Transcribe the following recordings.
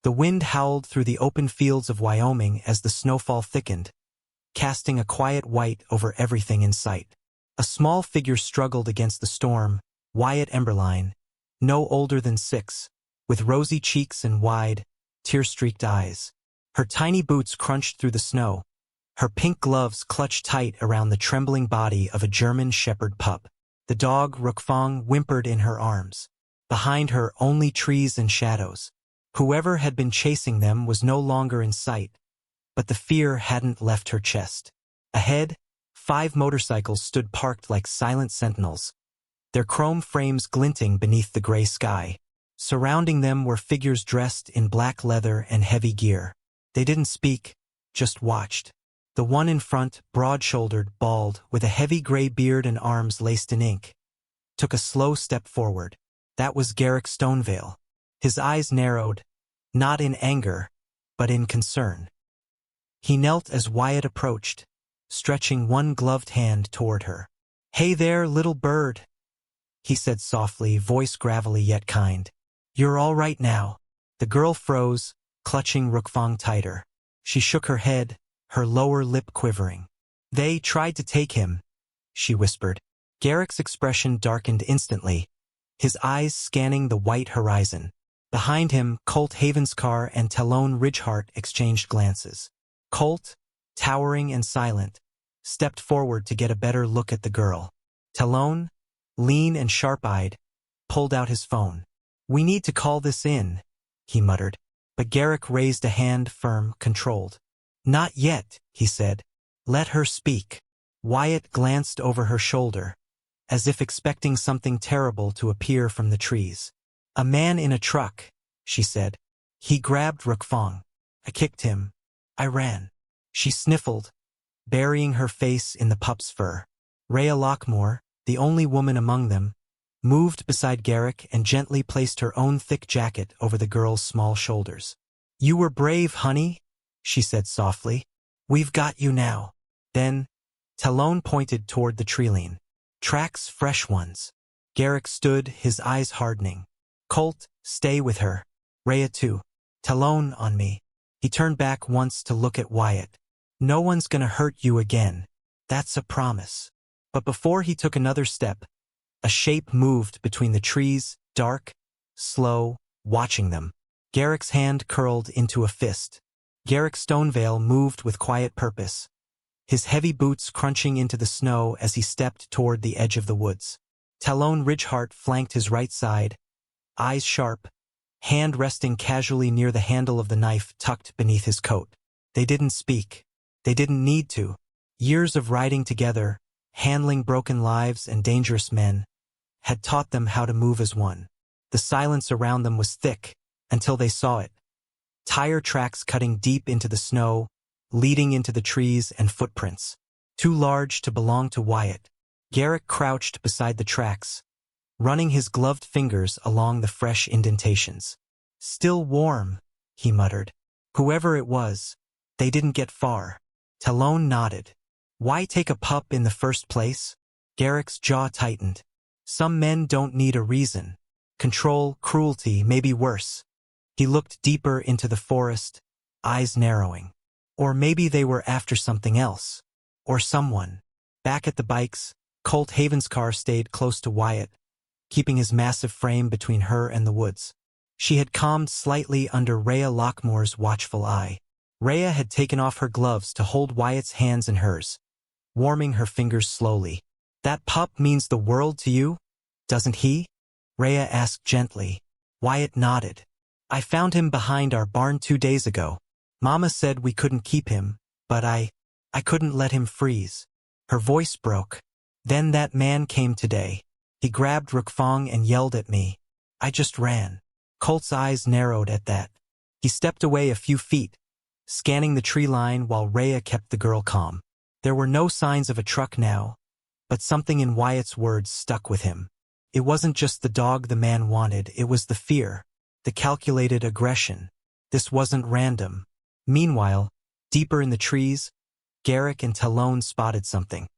The wind howled through the open fields of Wyoming as the snowfall thickened, casting a quiet white over everything in sight. A small figure struggled against the storm, Wyatt Emberline, no older than 6, with rosy cheeks and wide, tear-streaked eyes. Her tiny boots crunched through the snow. Her pink gloves clutched tight around the trembling body of a German shepherd pup. The dog, Rookfang, whimpered in her arms. Behind her, only trees and shadows. Whoever had been chasing them was no longer in sight, but the fear hadn't left her chest. Ahead, 5 motorcycles stood parked like silent sentinels, their chrome frames glinting beneath the gray sky. Surrounding them were figures dressed in black leather and heavy gear. They didn't speak, just watched. The one in front, broad-shouldered, bald, with a heavy gray beard and arms laced in ink, took a slow step forward. That was Garrick Stonevale. His eyes narrowed, not in anger, but in concern. He knelt as Wyatt approached, stretching one gloved hand toward her. "Hey there, little bird," he said softly, voice gravelly yet kind. "You're all right now." The girl froze, clutching Rookfang tighter. She shook her head, her lower lip quivering. "They tried to take him," she whispered. Garrick's expression darkened instantly, his eyes scanning the white horizon. Behind him, Colt Havenscar and Talon Ridgehart exchanged glances. Colt, towering and silent, stepped forward to get a better look at the girl. Talon, lean and sharp-eyed, pulled out his phone. "We need to call this in," he muttered. But Garrick raised a hand, firm, controlled. "Not yet," he said. "Let her speak." Wyatt glanced over her shoulder, as if expecting something terrible to appear from the trees. "A man in a truck," she said. "He grabbed Rookfang. I kicked him. I ran." She sniffled, burying her face in the pup's fur. Rhea Lockmore, the only woman among them, moved beside Garrick and gently placed her own thick jacket over the girl's small shoulders. "You were brave, honey," she said softly. "We've got you now." Then, Talon pointed toward the treeline. "Tracks, fresh ones." Garrick stood, his eyes hardening. "Colt, stay with her. Rhea too. Talon on me." He turned back once to look at Wyatt. "No one's gonna hurt you again. That's a promise." But before he took another step, a shape moved between the trees, dark, slow, watching them. Garrick's hand curled into a fist. Garrick Stonevale moved with quiet purpose, his heavy boots crunching into the snow as he stepped toward the edge of the woods. Talon Ridgehart flanked his right side, eyes sharp, hand resting casually near the handle of the knife tucked beneath his coat. They didn't speak. They didn't need to. Years of riding together, handling broken lives and dangerous men, had taught them how to move as one. The silence around them was thick, until they saw it. Tire tracks cutting deep into the snow, leading into the trees and footprints. Too large to belong to Wyatt. Garrick crouched beside the tracks, running his gloved fingers along the fresh indentations. "Still warm," he muttered. "Whoever it was, they didn't get far." Talon nodded. "Why take a pup in the first place?" Garrick's jaw tightened. "Some men don't need a reason. Control, cruelty, maybe worse." He looked deeper into the forest, eyes narrowing. Or maybe they were after something else. Or someone. Back at the bikes, Colt Havenscar stayed close to Wyatt, keeping his massive frame between her and the woods. She had calmed slightly under Rhea Lockmore's watchful eye. Rhea had taken off her gloves to hold Wyatt's hands in hers, warming her fingers slowly. "That pup means the world to you, doesn't he?" Rhea asked gently. Wyatt nodded. "I found him behind our barn 2 days ago. Mama said we couldn't keep him, but I couldn't let him freeze." Her voice broke. "Then that man came today. He grabbed Rookfang and yelled at me. I just ran." Colt's eyes narrowed at that. He stepped away a few feet, scanning the tree line while Rhea kept the girl calm. There were no signs of a truck now, but something in Wyatt's words stuck with him. It wasn't just the dog the man wanted, it was the fear, the calculated aggression. This wasn't random. Meanwhile, deeper in the trees, Garrick and Talon spotted something.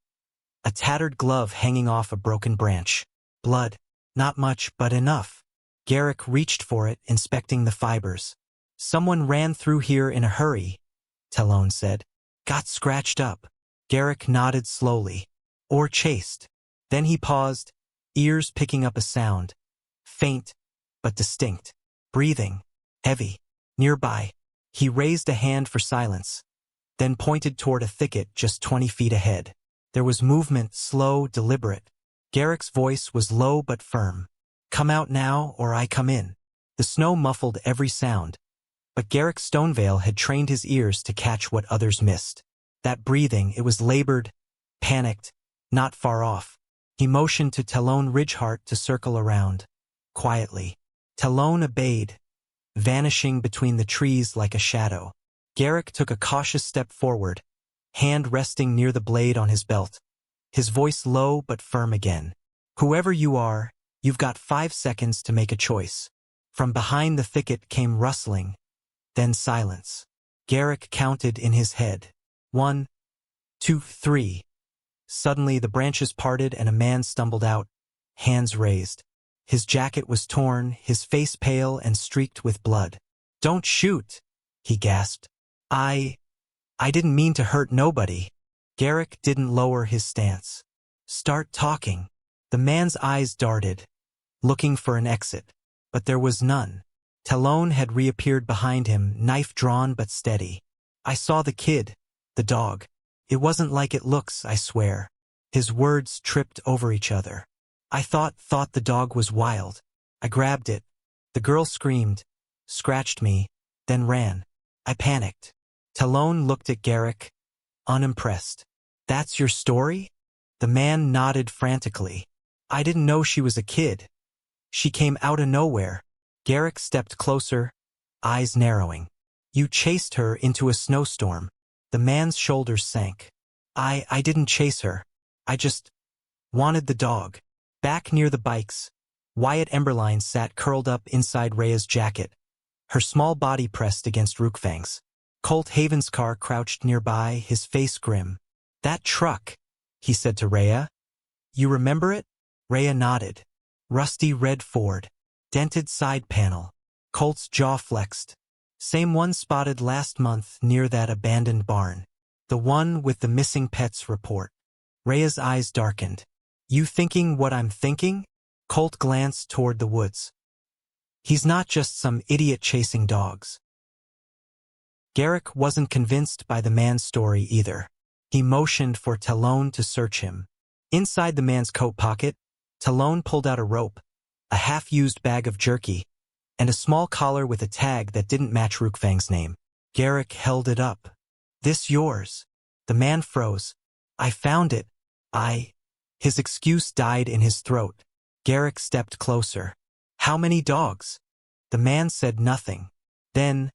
A tattered glove hanging off a broken branch. Blood. Not much, but enough. Garrick reached for it, inspecting the fibers. Someone ran through here in a hurry, Talon said. Got scratched up. Garrick nodded slowly. Or chased. Then he paused, ears picking up a sound. Faint, but distinct. Breathing. Heavy. Nearby. He raised a hand for silence, then pointed toward a thicket just 20 feet ahead. There was movement, slow, deliberate. Garrick's voice was low but firm. Come out now, or I come in. The snow muffled every sound, but Garrick Stonevale had trained his ears to catch what others missed. That breathing, it was labored, panicked, not far off. He motioned to Talon Ridgeheart to circle around. Quietly. Talon obeyed, vanishing between the trees like a shadow. Garrick took a cautious step forward, hand resting near the blade on his belt. His voice low but firm again. Whoever you are, you've got 5 seconds to make a choice. From behind the thicket came rustling, then silence. Garrick counted in his head. 1, 2, 3. Suddenly the branches parted and a man stumbled out, hands raised. His jacket was torn, his face pale and streaked with blood. Don't shoot, he gasped. I didn't mean to hurt nobody. Garrick didn't lower his stance. Start talking. The man's eyes darted, looking for an exit, but there was none. Talon had reappeared behind him, knife drawn but steady. I saw the kid, the dog. It wasn't like it looks, I swear. His words tripped over each other. I thought the dog was wild. I grabbed it. The girl screamed, scratched me, then ran. I panicked. Talon looked at Garrick, unimpressed. That's your story? The man nodded frantically. I didn't know she was a kid. She came out of nowhere. Garrick stepped closer, eyes narrowing. You chased her into a snowstorm. The man's shoulders sank. I didn't chase her. I just wanted the dog. Back near the bikes, Wyatt Emberline sat curled up inside Rhea's jacket, her small body pressed against Rookfang's. Colt Haven's car crouched nearby, his face grim. That truck, he said to Rhea. You remember it? Rhea nodded. Rusty red Ford. Dented side panel. Colt's jaw flexed. Same one spotted last month near that abandoned barn. The one with the missing pets report. Rhea's eyes darkened. You thinking what I'm thinking? Colt glanced toward the woods. He's not just some idiot chasing dogs. Garrick wasn't convinced by the man's story either. He motioned for Talon to search him. Inside the man's coat pocket, Talon pulled out a rope, a half-used bag of jerky, and a small collar with a tag that didn't match Rookfang's name. Garrick held it up. This yours? The man froze. I found it. His excuse died in his throat. Garrick stepped closer. How many dogs? The man said nothing. Then,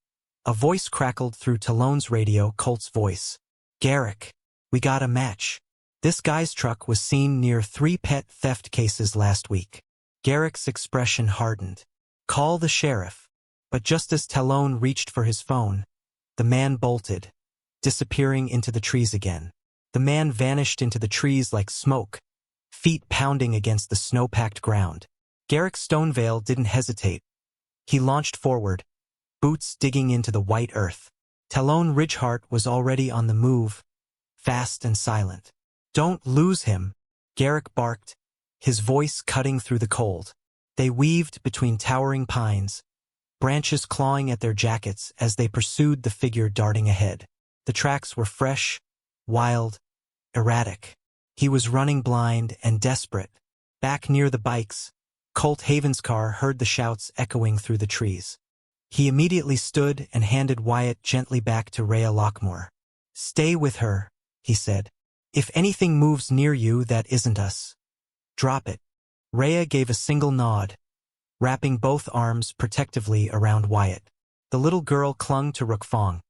a voice crackled through Talon's radio, Colt's voice. Garrick, we got a match. This guy's truck was seen near 3 pet theft cases last week. Garrick's expression hardened. Call the sheriff. But just as Talon reached for his phone, the man bolted, disappearing into the trees again. The man vanished into the trees like smoke, feet pounding against the snow-packed ground. Garrick Stonevale didn't hesitate. He launched forward, boots digging into the white earth. Talon Ridgeheart was already on the move, fast and silent. Don't lose him, Garrick barked, his voice cutting through the cold. They weaved between towering pines, branches clawing at their jackets as they pursued the figure darting ahead. The tracks were fresh, wild, erratic. He was running blind and desperate. Back near the bikes, Colt Haven's car heard the shouts echoing through the trees. He immediately stood and handed Wyatt gently back to Rhea Lockmore. Stay with her, he said. If anything moves near you that isn't us, drop it. Rhea gave a single nod, wrapping both arms protectively around Wyatt. The little girl clung to Rookfang,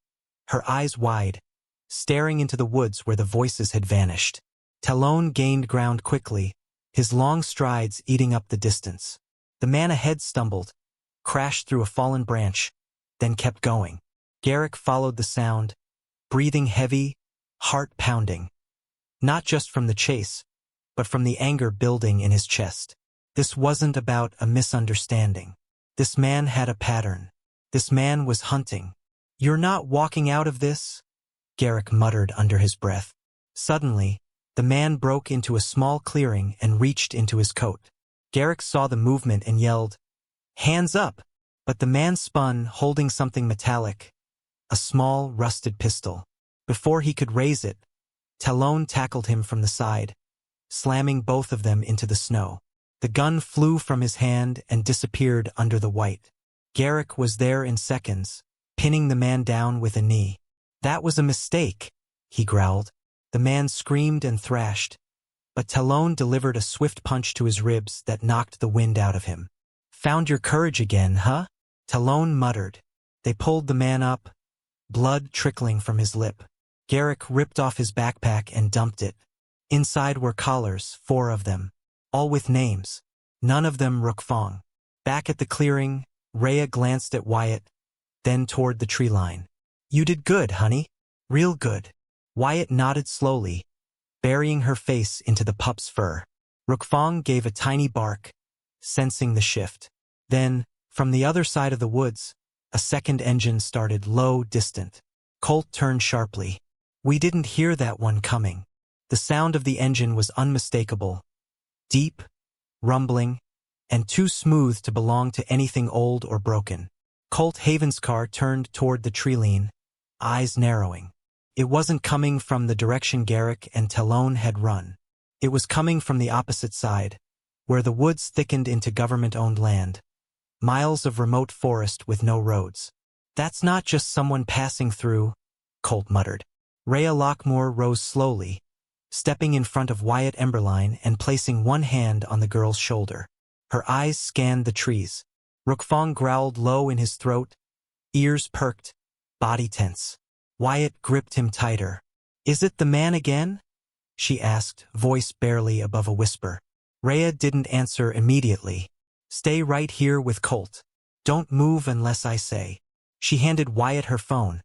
her eyes wide, staring into the woods where the voices had vanished. Talon gained ground quickly, his long strides eating up the distance. The man ahead stumbled, crashed through a fallen branch, then kept going. Garrick followed the sound, breathing heavy, heart pounding. Not just from the chase, but from the anger building in his chest. This wasn't about a misunderstanding. This man had a pattern. This man was hunting. "You're not walking out of this?" Garrick muttered under his breath. Suddenly, the man broke into a small clearing and reached into his coat. Garrick saw the movement and yelled, "Hands up!" But the man spun, holding something metallic, a small, rusted pistol. Before he could raise it, Talon tackled him from the side, slamming both of them into the snow. The gun flew from his hand and disappeared under the white. Garrick was there in seconds, pinning the man down with a knee. "That was a mistake," he growled. The man screamed and thrashed, but Talon delivered a swift punch to his ribs that knocked the wind out of him. "Found your courage again, huh?" Talon muttered. They pulled the man up, blood trickling from his lip. Garrick ripped off his backpack and dumped it. Inside were collars, 4 of them, all with names, none of them Rookfang. Back at the clearing, Rhea glanced at Wyatt, then toward the tree line. "You did good, honey. Real good." Wyatt nodded slowly, burying her face into the pup's fur. Rookfang gave a tiny bark, sensing the shift. Then, from the other side of the woods, a second engine started low, distant. Colt turned sharply. "We didn't hear that one coming." The sound of the engine was unmistakable, deep, rumbling, and too smooth to belong to anything old or broken. Colt Haven's car turned toward the tree line, eyes narrowing. It wasn't coming from the direction Garrick and Talon had run. It was coming from the opposite side, where the woods thickened into government-owned land, miles of remote forest with no roads. "That's not just someone passing through," Colt muttered. Rhea Lockmore rose slowly, stepping in front of Wyatt Emberline and placing one hand on the girl's shoulder. Her eyes scanned the trees. Rookfang growled low in his throat, ears perked, body tense. Wyatt gripped him tighter. "Is it the man again?" she asked, voice barely above a whisper. Rhea didn't answer immediately. "Stay right here with Colt. Don't move unless I say." She handed Wyatt her phone,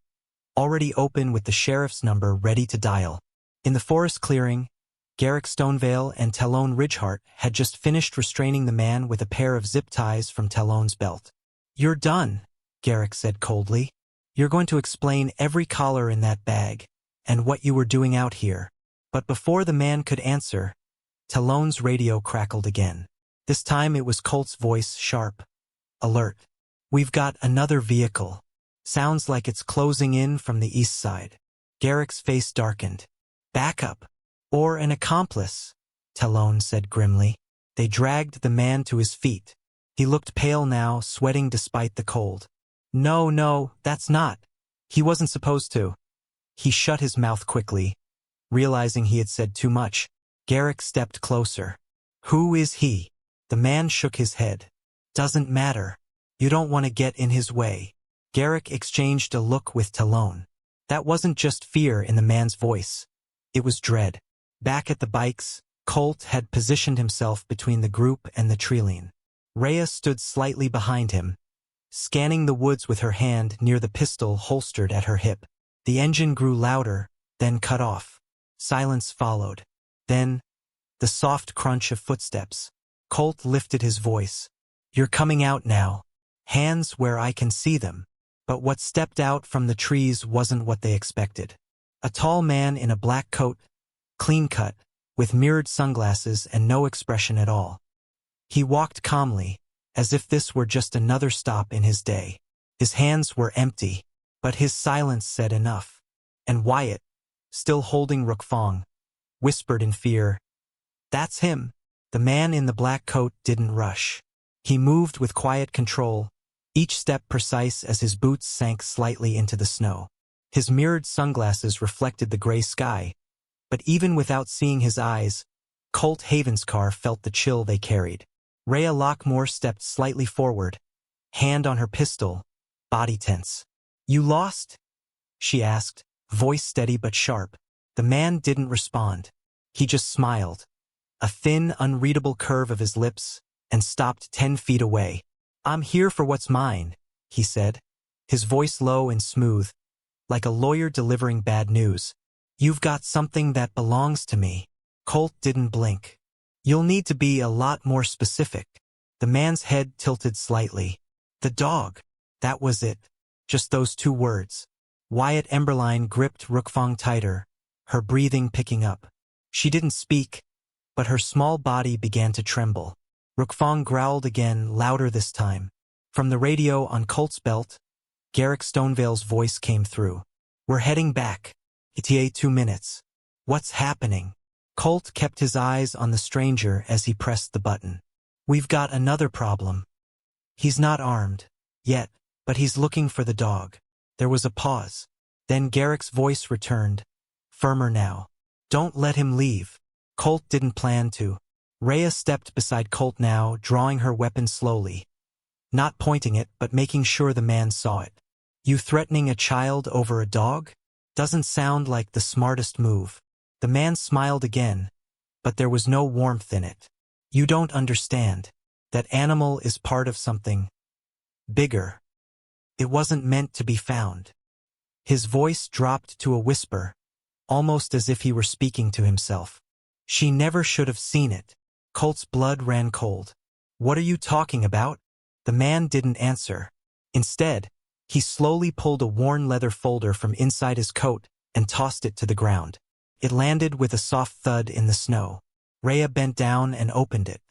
already open with the sheriff's number ready to dial. In the forest clearing, Garrick Stonevale and Talon Ridgeheart had just finished restraining the man with a pair of zip ties from Talon's belt. "You're done," Garrick said coldly. "You're going to explain every collar in that bag, and what you were doing out here." But before the man could answer, Talon's radio crackled again. This time it was Colt's voice, sharp, alert. "We've got another vehicle. Sounds like it's closing in from the east side." Garrick's face darkened. "Back up. Or an accomplice," Talon said grimly. They dragged the man to his feet. He looked pale now, sweating despite the cold. No, that's not. He wasn't supposed to." He shut his mouth quickly, realizing he had said too much. Garrick stepped closer. "Who is he?" The man shook his head. "Doesn't matter. You don't want to get in his way." Garrick exchanged a look with Talon. That wasn't just fear in the man's voice. It was dread. Back at the bikes, Colt had positioned himself between the group and the tree line. Rhea stood slightly behind him, scanning the woods with her hand near the pistol holstered at her hip. The engine grew louder, then cut off. Silence followed. Then, the soft crunch of footsteps. Colt lifted his voice. "You're coming out now. Hands where I can see them." But what stepped out from the trees wasn't what they expected. A tall man in a black coat, clean-cut, with mirrored sunglasses and no expression at all. He walked calmly, as if this were just another stop in his day. His hands were empty, but his silence said enough. And Wyatt, still holding Rookfang, whispered in fear, "That's him." The man in the black coat didn't rush. He moved with quiet control, each step precise as his boots sank slightly into the snow. His mirrored sunglasses reflected the gray sky, but even without seeing his eyes, Colt Haven's car felt the chill they carried. Rhea Lockmore stepped slightly forward, hand on her pistol, body tense. "You lost?" she asked, voice steady but sharp. The man didn't respond. He just smiled, a thin, unreadable curve of his lips, and stopped 10 feet away. "I'm here for what's mine," he said, his voice low and smooth, like a lawyer delivering bad news. "You've got something that belongs to me." Colt didn't blink. "You'll need to be a lot more specific." The man's head tilted slightly. "The dog." That was it. Just those 2 words. Wyatt Emberline gripped Rookfang tighter, her breathing picking up. She didn't speak, but her small body began to tremble. Rookfang growled again, louder this time. From the radio on Colt's belt, Garrick Stonevale's voice came through. "We're heading back. ETA 2 minutes. What's happening?" Colt kept his eyes on the stranger as he pressed the button. "We've got another problem. He's not armed. Yet, but he's looking for the dog." There was a pause. Then Garrick's voice returned, firmer now. "Don't let him leave." Colt didn't plan to. Rhea stepped beside Colt now, drawing her weapon slowly. Not pointing it, but making sure the man saw it. "You threatening a child over a dog? Doesn't sound like the smartest move." The man smiled again, but there was no warmth in it. "You don't understand. That animal is part of something bigger. It wasn't meant to be found." His voice dropped to a whisper, almost as if he were speaking to himself. "She never should have seen it." Colt's blood ran cold. "What are you talking about?" The man didn't answer. Instead, he slowly pulled a worn leather folder from inside his coat and tossed it to the ground. It landed with a soft thud in the snow. Rhea bent down and opened it.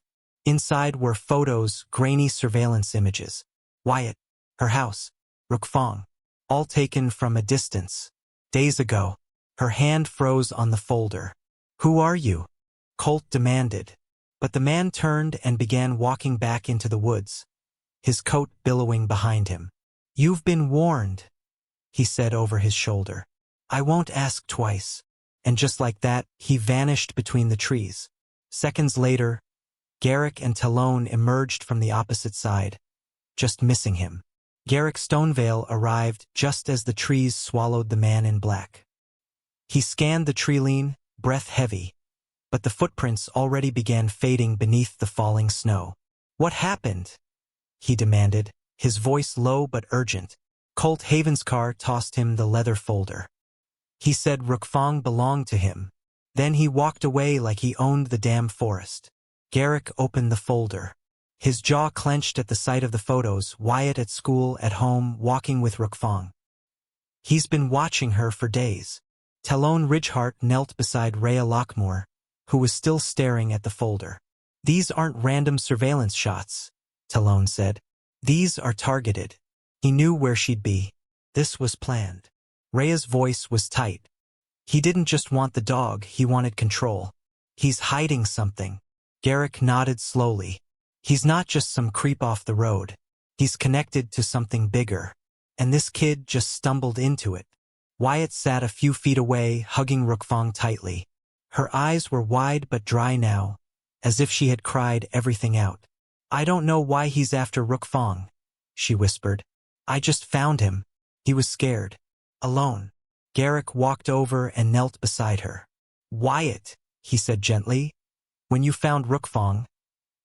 Inside were photos, grainy surveillance images. Wyatt, her house, Rookfang, all taken from a distance. Days ago. Her hand froze on the folder. "Who are you?" Colt demanded. But the man turned and began walking back into the woods, his coat billowing behind him. "You've been warned," he said over his shoulder. "I won't ask twice." And just like that, he vanished between the trees. Seconds later, Garrick and Talon emerged from the opposite side, just missing him. Garrick Stonevale arrived just as the trees swallowed the man in black. He scanned the tree-line, breath heavy, but the footprints already began fading beneath the falling snow. "What happened?" he demanded, his voice low but urgent. Colt Havenscar tossed him the leather folder. He said Rookfang belonged to him. Then he walked away like he owned the damn forest. Garrick opened the folder. His jaw clenched at the sight of the photos, Wyatt at school, at home, walking with Rookfang. He's been watching her for days. Talon Ridgehart knelt beside Rhea Lockmore, who was still staring at the folder. "These aren't random surveillance shots," Talon said. "These are targeted." He knew where she'd be. This was planned. Rhea's voice was tight. "He didn't just want the dog, he wanted control. He's hiding something." Garrick nodded slowly. "He's not just some creep off the road. He's connected to something bigger. And this kid just stumbled into it." Wyatt sat a few feet away, hugging Rookfang tightly. Her eyes were wide but dry now, as if she had cried everything out. "I don't know why he's after Rookfang," she whispered. "I just found him. He was scared. Alone." Garrick walked over and knelt beside her. "Wyatt," he said gently, "when you found Rookfang,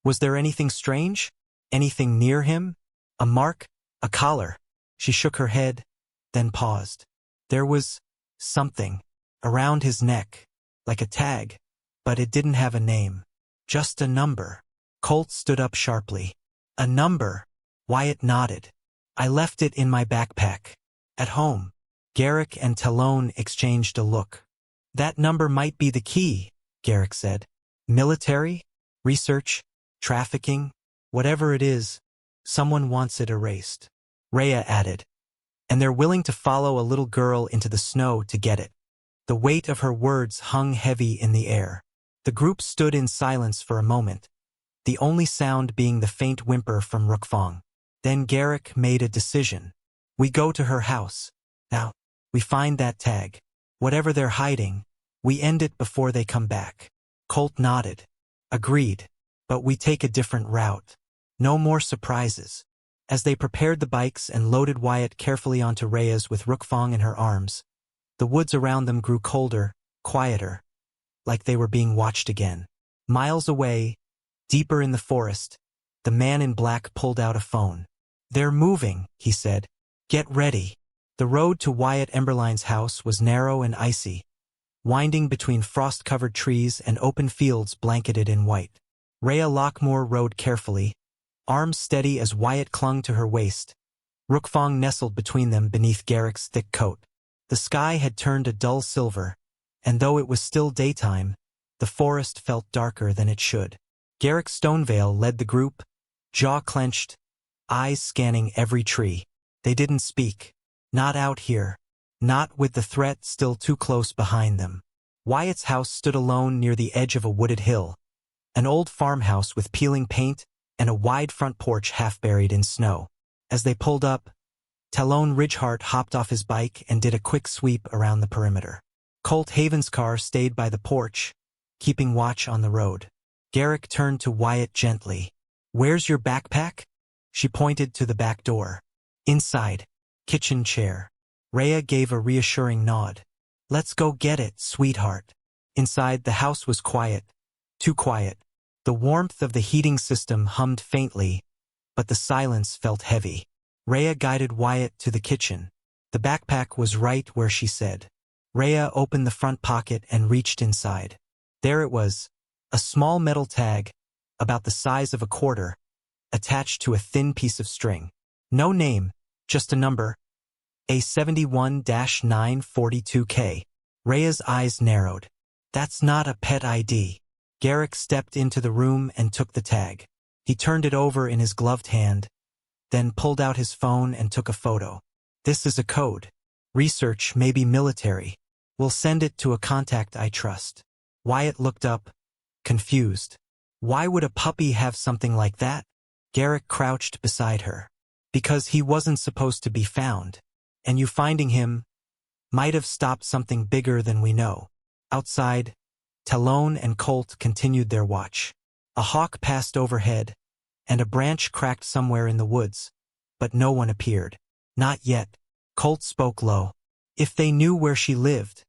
was there anything strange? Anything near him? A mark? A collar?" She shook her head, then paused. "There was something around his neck, like a tag, but it didn't have a name. Just a number." Colt stood up sharply. "A number?" Wyatt nodded. "I left it in my backpack. At home." Garrick and Talon exchanged a look. "That number might be the key," Garrick said. "Military? Research? Trafficking? Whatever it is, someone wants it erased." Rhea added. "And they're willing to follow a little girl into the snow to get it." The weight of her words hung heavy in the air. The group stood in silence for a moment, the only sound being the faint whimper from Rookfang. Then Garrick made a decision. "We go to her house. Now, we find that tag. Whatever they're hiding, we end it before they come back." Colt nodded. "Agreed. But we take a different route. No more surprises." As they prepared the bikes and loaded Wyatt carefully onto Rhea's with Rookfang in her arms, the woods around them grew colder, quieter, like they were being watched again. Miles away, deeper in the forest, the man in black pulled out a phone. "They're moving," he said. "Get ready." The road to Wyatt Emberline's house was narrow and icy, winding between frost-covered trees and open fields blanketed in white. Rhea Lockmore rode carefully, arms steady as Wyatt clung to her waist, Rookfang nestled between them beneath Garrick's thick coat. The sky had turned a dull silver, and though it was still daytime, the forest felt darker than it should. Garrick Stonevale led the group, jaw clenched, eyes scanning every tree. They didn't speak. Not out here. Not with the threat still too close behind them. Wyatt's house stood alone near the edge of a wooded hill, an old farmhouse with peeling paint and a wide front porch half buried in snow. As they pulled up, Talon Ridgeheart hopped off his bike and did a quick sweep around the perimeter. Colt Haven's car stayed by the porch, keeping watch on the road. Garrick turned to Wyatt gently. "Where's your backpack?" She pointed to the back door. "Inside. Kitchen chair." Rhea gave a reassuring nod. "Let's go get it, sweetheart." Inside, the house was quiet. Too quiet. The warmth of the heating system hummed faintly, but the silence felt heavy. Rhea guided Wyatt to the kitchen. The backpack was right where she said. Rhea opened the front pocket and reached inside. There it was, a small metal tag, about the size of a quarter, attached to a thin piece of string. No name, just a number. A71-942K. Rhea's eyes narrowed. "That's not a pet ID." Garrick stepped into the room and took the tag. He turned it over in his gloved hand, then pulled out his phone and took a photo. "This is a code. Research, maybe military. We'll send it to a contact I trust." Wyatt looked up, confused. Why would a puppy have something like that? Garrick crouched beside her. "Because he wasn't supposed to be found. And you finding him might have stopped something bigger than we know." Outside, Talon and Colt continued their watch. A hawk passed overhead, and a branch cracked somewhere in the woods, but no one appeared. "Not yet." Colt spoke low. "If they knew where she lived,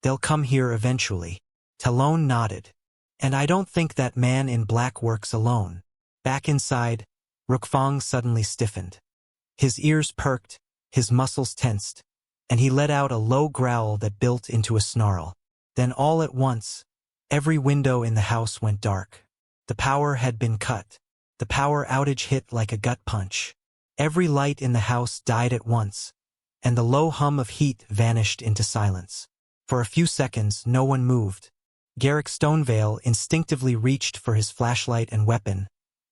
they'll come here eventually." Talon nodded. "And I don't think that man in black works alone." Back inside, Rookfang suddenly stiffened. His ears perked, his muscles tensed, and he let out a low growl that built into a snarl. Then all at once, every window in the house went dark. The power had been cut. The power outage hit like a gut punch. Every light in the house died at once, and the low hum of heat vanished into silence. For a few seconds, no one moved. Garrick Stonevale instinctively reached for his flashlight and weapon,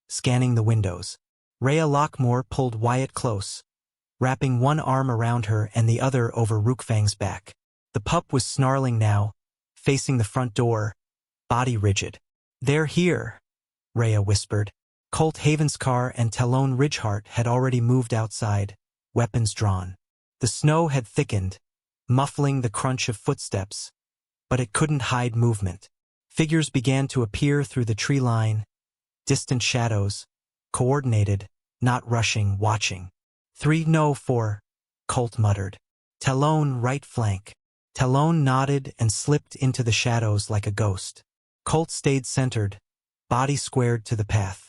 scanning the windows. Rhea Lockmore pulled Wyatt close, wrapping one arm around her and the other over Rookfang's back. The pup was snarling now, facing the front door, body rigid. "They're here," Rhea whispered. Colt Haven's car and Talon Ridgeheart had already moved outside, weapons drawn. The snow had thickened, muffling the crunch of footsteps, but it couldn't hide movement. Figures began to appear through the tree line, distant shadows, coordinated, not rushing, watching. 3 no 4, Colt muttered. "Talon right flank." Talon nodded and slipped into the shadows like a ghost. Colt stayed centered, body squared to the path.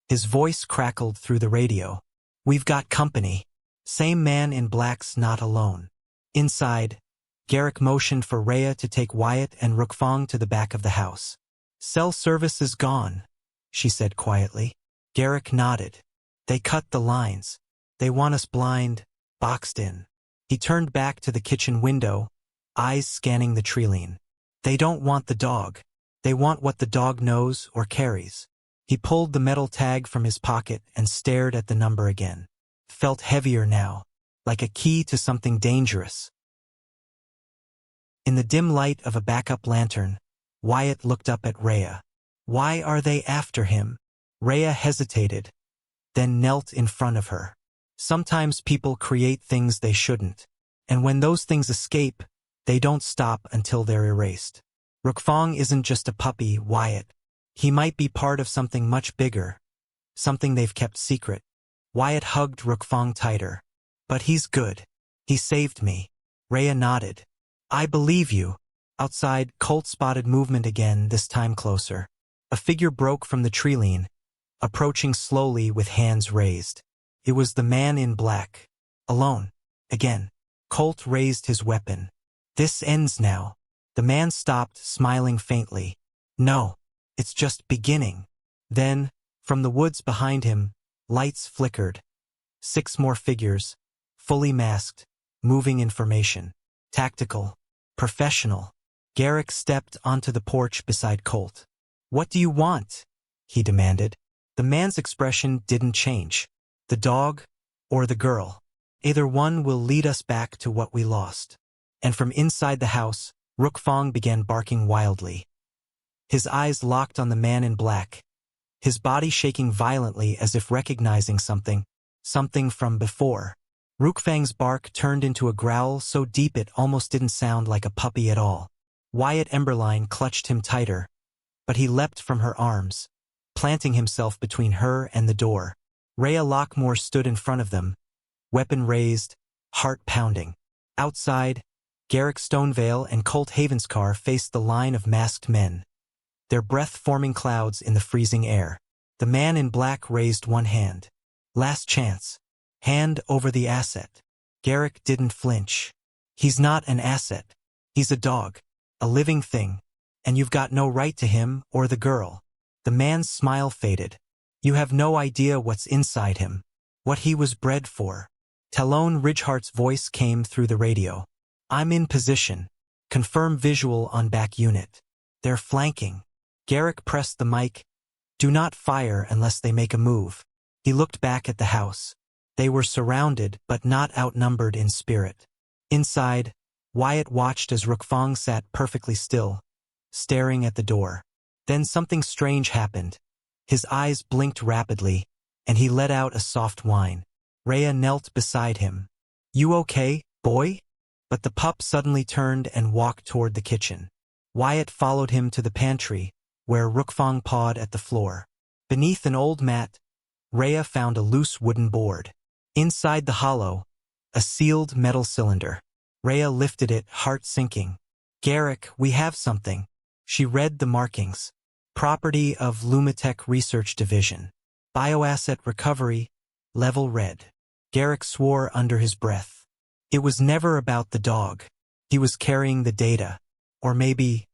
His voice crackled through the radio. "We've got company. Same man in black's not alone." Inside, Garrick motioned for Rhea to take Wyatt and Rookfang to the back of the house. "Cell service is gone," she said quietly. Garrick nodded. "They cut the lines. They want us blind, boxed in." He turned back to the kitchen window, eyes scanning the treeline. "They don't want the dog. They want what the dog knows or carries." He pulled the metal tag from his pocket and stared at the number again. Felt heavier now, like a key to something dangerous. In the dim light of a backup lantern, Wyatt looked up at Rhea. "Why are they after him?" Rhea hesitated, then knelt in front of her. "Sometimes people create things they shouldn't, and when those things escape, they don't stop until they're erased. Rookfang isn't just a puppy, Wyatt. He might be part of something much bigger, something they've kept secret." Wyatt hugged Rookfang tighter. "But he's good. He saved me." Rhea nodded. "I believe you." Outside, Colt spotted movement again, this time closer. A figure broke from the treeline, approaching slowly with hands raised. It was the man in black. Alone. Again. Colt raised his weapon. "This ends now." The man stopped, smiling faintly. "No. It's just beginning." Then, from the woods behind him, lights flickered. 6 more figures, fully masked, moving information. Tactical. Professional. Garrick stepped onto the porch beside Colt. "What do you want?" he demanded. The man's expression didn't change. "The dog or the girl. Either one will lead us back to what we lost." And from inside the house, Rookfang began barking wildly. His eyes locked on the man in black, his body shaking violently as if recognizing something from before. Rookfang's bark turned into a growl so deep it almost didn't sound like a puppy at all. Wyatt Emberline clutched him tighter, but he leapt from her arms, planting himself between her and the door. Rhea Lockmore stood in front of them, weapon raised, heart pounding. Outside, Garrick Stonevale and Colt Havenscar faced the line of masked men, their breath forming clouds in the freezing air. The man in black raised one hand. Last chance. Hand over the asset. Garrick didn't flinch. "He's not an asset. He's a dog. A living thing. And you've got no right to him or the girl." The man's smile faded. "You have no idea what's inside him. What he was bred for." Talon Ridgehart's voice came through the radio. "I'm in position. Confirm visual on back unit. They're flanking." Garrick pressed the mic. "Do not fire unless they make a move." He looked back at the house. They were surrounded but not outnumbered in spirit. Inside, Wyatt watched as Rookfang sat perfectly still, staring at the door. Then something strange happened. His eyes blinked rapidly, and he let out a soft whine. Rhea knelt beside him. "You okay, boy?" But the pup suddenly turned and walked toward the kitchen. Wyatt followed him to the pantry, where Rookfang pawed at the floor. Beneath an old mat, Rhea found a loose wooden board. Inside the hollow, a sealed metal cylinder. Rhea lifted it, heart sinking. "Garrick, we have something." She read the markings. "Property of Lumitech Research Division. Bioasset recovery, level red." Garrick swore under his breath. It was never about the dog. He was carrying the data. Or maybe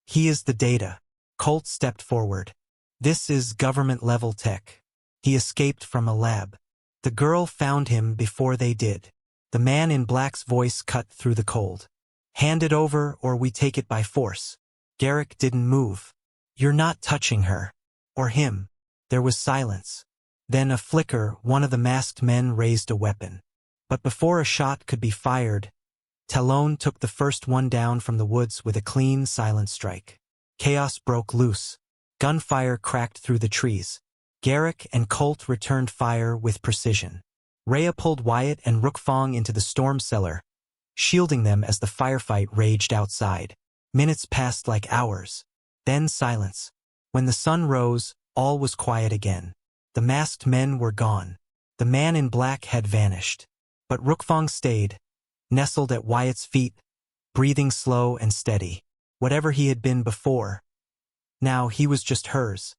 he is the data. Colt stepped forward. "This is government-level tech. He escaped from a lab. The girl found him before they did." The man in black's voice cut through the cold. "Hand it over or we take it by force." Garrick didn't move. "You're not touching her. Or him." There was silence. Then a flicker, one of the masked men raised a weapon. But before a shot could be fired, Talon took the first one down from the woods with a clean, silent strike. Chaos broke loose. Gunfire cracked through the trees. Garrick and Colt returned fire with precision. Rhea pulled Wyatt and Rookfang into the storm cellar, shielding them as the firefight raged outside. Minutes passed like hours. Then silence. When the sun rose, all was quiet again. The masked men were gone. The man in black had vanished. But Rookfang stayed, nestled at Wyatt's feet, breathing slow and steady. Whatever he had been before, now he was just hers.